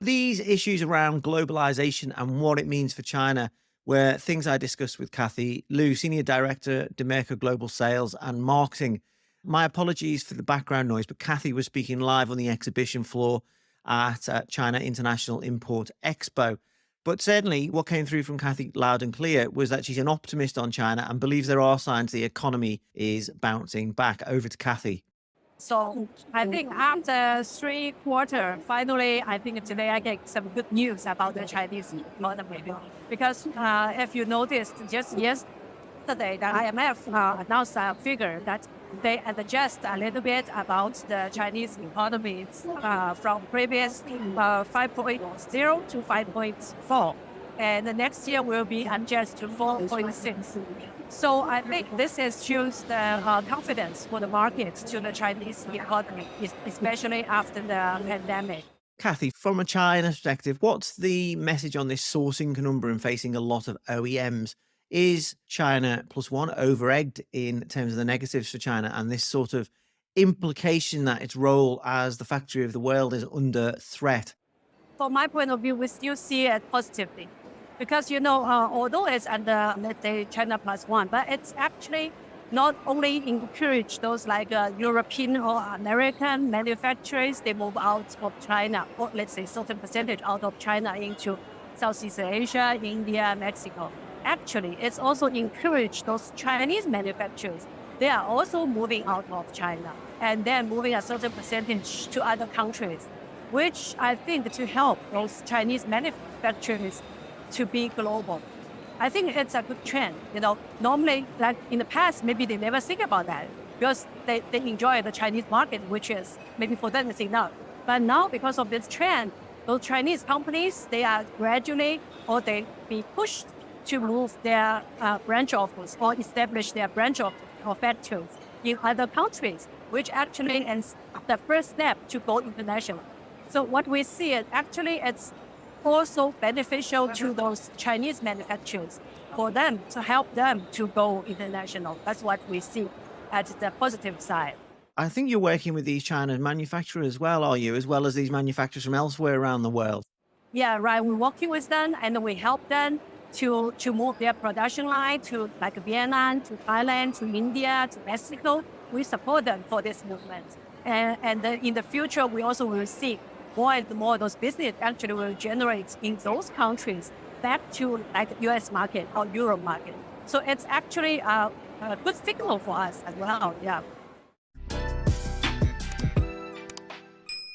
These issues around globalization and what it means for China were things I discussed with Kathy Liu, Senior Director, Dimerco Global Sales and Marketing. My apologies for the background noise, but Kathy was speaking live on the exhibition floor at China International Import Expo. But certainly what came through from Kathy loud and clear was that she's an optimist on China and believes there are signs the economy is bouncing back. Over to Kathy. So I think after 3 quarters, finally, I think today I get some good news about the Chinese economy. Because if you noticed, just yesterday, the IMF announced a figure that they adjust a little bit about the Chinese economy from previous 5.0 to 5.4. And the next year will be adjusted to 4.6. So I think this shows the confidence for the markets to the Chinese economy, especially after the pandemic. Kathy, from a China perspective, what's the message on this sourcing conundrum facing a lot of OEMs? Is China+1 over-egged in terms of the negatives for China and this sort of implication that its role as the factory of the world is under threat? From my point of view, we still see it positively. Because, although it's under, let's say, China+1, but it's actually not only encourage those like European or American manufacturers, they move out of China, or let's say certain percentage out of China into Southeast Asia, India, Mexico. Actually, it's also encouraged those Chinese manufacturers. They are also moving out of China and then moving a certain percentage to other countries, which I think to help those Chinese manufacturers to be global. I think it's a good trend. Normally, like in the past, maybe they never think about that because they enjoy the Chinese market, which is maybe for them it's enough. But now, because of this trend, those Chinese companies, they are gradually or they be pushed to move their branch office or establish their branch of factories in other countries, which actually is the first step to go international. So what we see is actually it's also beneficial to those Chinese manufacturers for them to help them to go international. That's what we see at the positive side. I think you're working with these China manufacturers as well, are you? As well as these manufacturers from elsewhere around the world? Yeah, right. We're working with them and we help them to move their production line to like Vietnam, to Thailand, to India, to Mexico. We support them for this movement. And in the future, we also will see more and more those business actually will generate in those countries back to like the US market or Europe market. So it's actually a good signal for us as well. Yeah.